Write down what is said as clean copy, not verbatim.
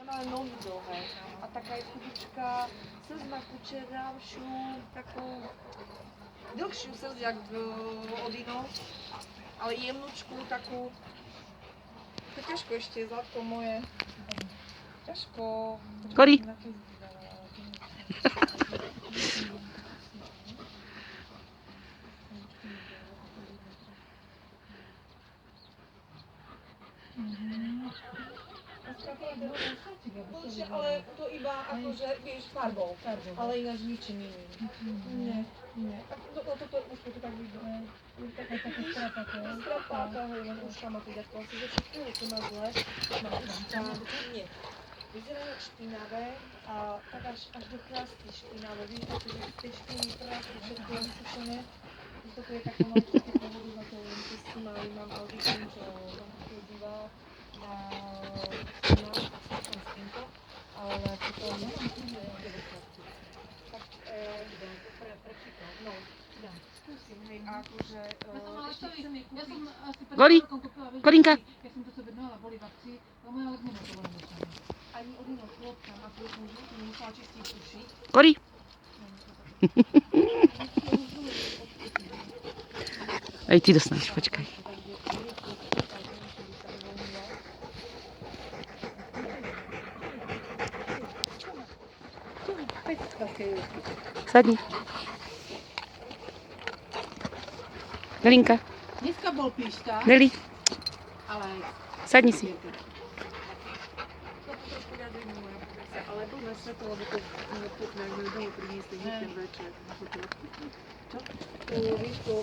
má nohy dlhé. A taká je chudička, slz má kučeravšiu, takú dlhšiu slz, jak Odino, ale jemnúčku, takú. To je ťažko ešte, zlatko moje. Ťažko. Kori. Bože, ale to iba akože, vieš, farbou, ale ináč ničím iným. Nie, nie. A toto už to tak vidno. Také strapaté. Strapaté, hej, len uška má to ďakova. Si že všetko, čo má zle, má uška. Nie. Vyzerá jak špinavé a tak až do chrasty špinavé. Vidíte, že z tej špiny chrasty všetko je vysušené. Toto je taká malá také pohodu na to, že s tým mám auditín, čo tam chodíva na spinko, ale potom nemám tu tak no, skúsim, hej, akože... Gori, Korinka. Ja som to sebe dala, boli babci, ale moja ale nemá to len mešané. Ani Odino chlopka má tu som žlutý, nemusela čistiť uši. Kori. Aj ty dostaneš, počkaj. Sadni. Nelinka. Dneska bol píšta, Neli, ale... sadni si. Ale blbé svetlo, lebo to neputné, ak mi dolu priniesli hneď ten večer. Čo? Víš to,